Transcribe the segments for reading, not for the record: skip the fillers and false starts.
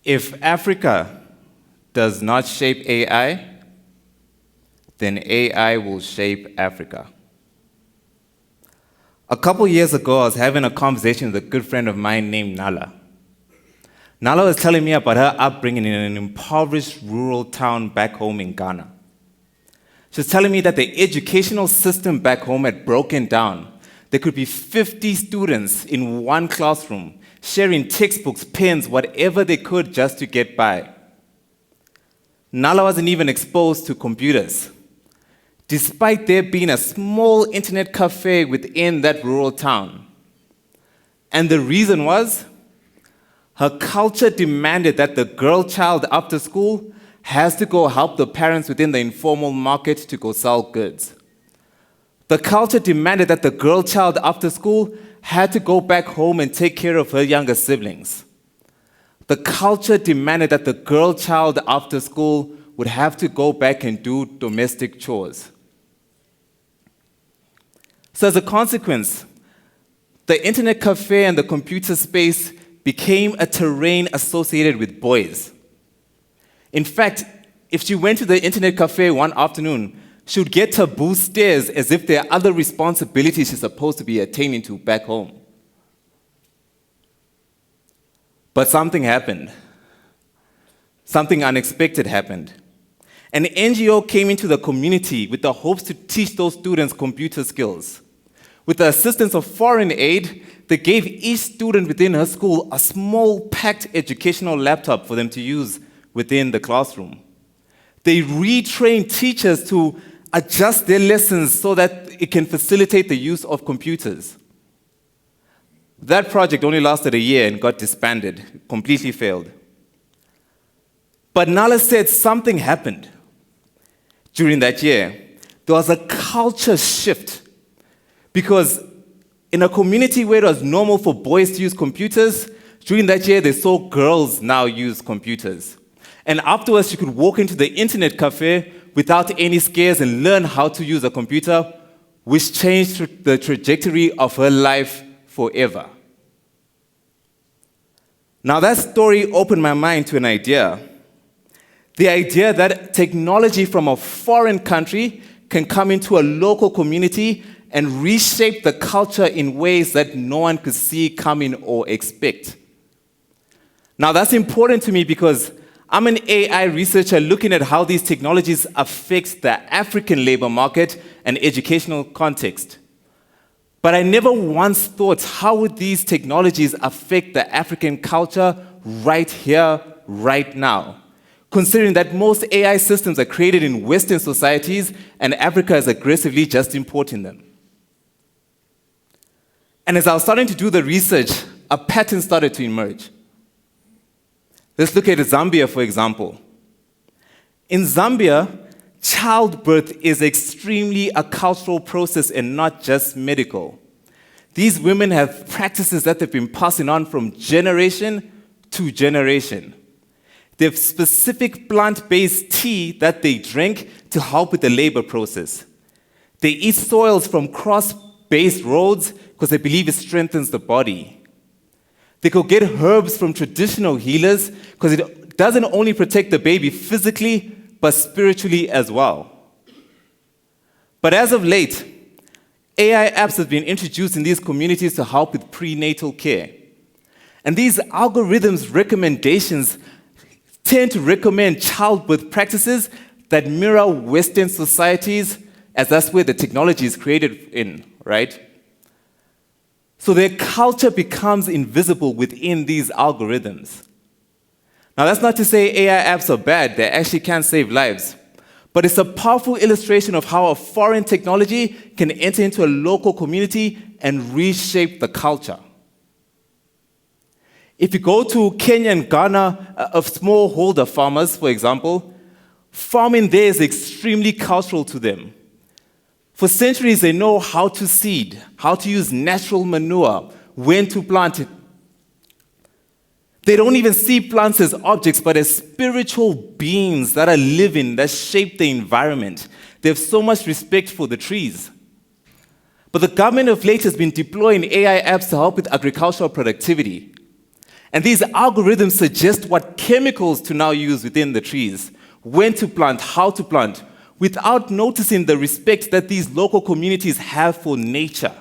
If Africa does not shape AI, then AI will shape Africa. A couple years ago, I was having a conversation with a good friend of mine named Nala. Nala was telling me about her upbringing in an impoverished rural town back home in Ghana. She was telling me that the educational system back home had broken down. There could be 50 students in one classroom, sharing textbooks, pens, whatever they could just to get by. Nala wasn't even exposed to computers, despite there being a small internet cafe within that rural town. And the reason was, her culture demanded that the girl child after school has to go help the parents within the informal market to go sell goods. The culture demanded that the girl child after school had to go back home and take care of her younger siblings. The culture demanded that the girl child after school would have to go back and do domestic chores. So as a consequence, the internet cafe and the computer space became a terrain associated with boys. In fact, if she went to the internet cafe one afternoon, she would get taboo stares as if there are other responsibilities she's supposed to be attaining to back home. But something happened. Something unexpected happened. An NGO came into the community with the hopes to teach those students computer skills. With the assistance of foreign aid, they gave each student within her school a small packed educational laptop for them to use within the classroom. They retrained teachers to adjust their lessons so that it can facilitate the use of computers. That project only lasted a year and got disbanded, completely failed. But Nala said something happened. During that year, there was a culture shift, because in a community where it was normal for boys to use computers, during that year they saw girls now use computers. And afterwards, she could walk into the internet cafe without any scares and learn how to use a computer, which changed the trajectory of her life forever. Now that story opened my mind to an idea. The idea that technology from a foreign country can come into a local community and reshape the culture in ways that no one could see coming or expect. Now that's important to me because I'm an AI researcher looking at how these technologies affect the African labor market and educational context. But I never once thought, how would these technologies affect the African culture right here, right now? Considering that most AI systems are created in Western societies and Africa is aggressively just importing them. And as I was starting to do the research, a pattern started to emerge. Let's look at Zambia, for example. In Zambia, childbirth is extremely a cultural process and not just medical. These women have practices that they've been passing on from generation to generation. They have specific plant-based tea that they drink to help with the labor process. They eat soils from cross-based roads because they believe it strengthens the body. They could get herbs from traditional healers because it doesn't only protect the baby physically, but spiritually as well. But as of late, AI apps have been introduced in these communities to help with prenatal care. And these algorithms recommendations tend to recommend childbirth practices that mirror Western societies, as that's where the technology is created in, right? So their culture becomes invisible within these algorithms. Now, that's not to say AI apps are bad. They actually can save lives. But it's a powerful illustration of how a foreign technology can enter into a local community and reshape the culture. If you go to Kenya and Ghana, of smallholder farmers, for example, farming there is extremely cultural to them. For centuries, they know how to seed, how to use natural manure, when to plant it. They don't even see plants as objects, but as spiritual beings that are living, that shape the environment. They have so much respect for the trees. But the government of late has been deploying AI apps to help with agricultural productivity. And these algorithms suggest what chemicals to now use within the trees, when to plant, how to plant, without noticing the respect that these local communities have for nature.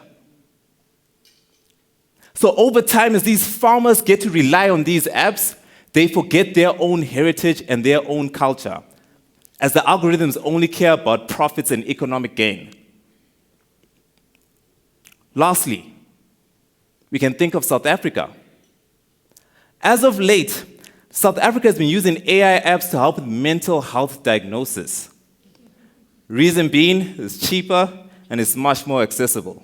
So over time, as these farmers get to rely on these apps, they forget their own heritage and their own culture, as the algorithms only care about profits and economic gain. Lastly, we can think of South Africa. As of late, South Africa has been using AI apps to help with mental health diagnosis. Reason being, it's cheaper and it's much more accessible.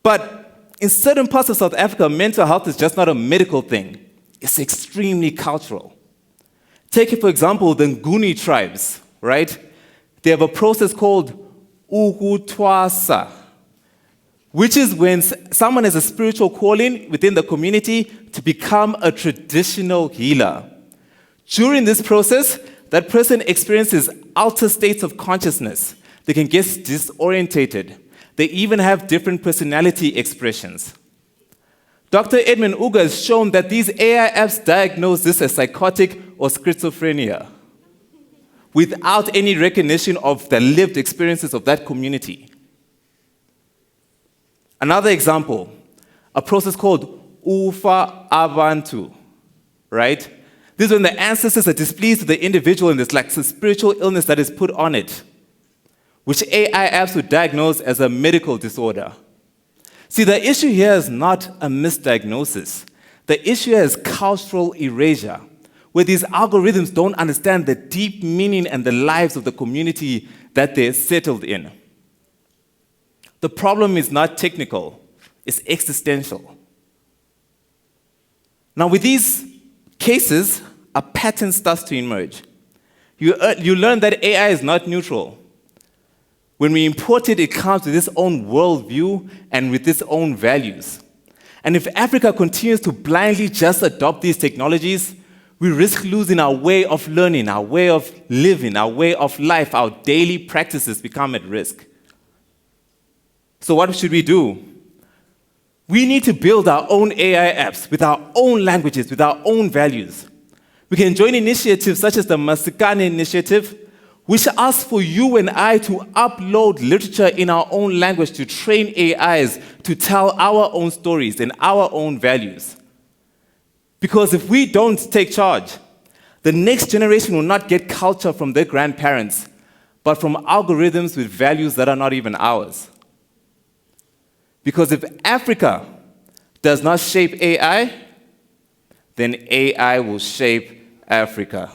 But in certain parts of South Africa, mental health is just not a medical thing. It's extremely cultural. Take, for example, the Nguni tribes, right? They have a process called ukutwasa, which is when someone has a spiritual calling within the community to become a traditional healer. During this process, that person experiences altered states of consciousness. They can get disorientated. They even have different personality expressions. Dr. Edmund Uga has shown that these AI apps diagnose this as psychotic or schizophrenia without any recognition of the lived experiences of that community. Another example, a process called Ufa Abantu, right? This is when the ancestors are displeased with the individual and there's like some spiritual illness that is put on it, which AI apps would diagnose as a medical disorder. See, the issue here is not a misdiagnosis. The issue here is cultural erasure, where these algorithms don't understand the deep meaning and the lives of the community that they're settled in. The problem is not technical, it's existential. Now, with these cases, a pattern starts to emerge. You learn that AI is not neutral. When we import it, it comes with its own worldview and with its own values. And if Africa continues to blindly just adopt these technologies, we risk losing our way of learning, our way of living, our way of life. Our daily practices become at risk. So what should we do? We need to build our own AI apps with our own languages, with our own values. We can join initiatives such as the Masikane Initiative, which asks for you and I to upload literature in our own language to train AIs to tell our own stories and our own values. Because if we don't take charge, the next generation will not get culture from their grandparents, but from algorithms with values that are not even ours. Because if Africa does not shape AI, then AI will shape Africa.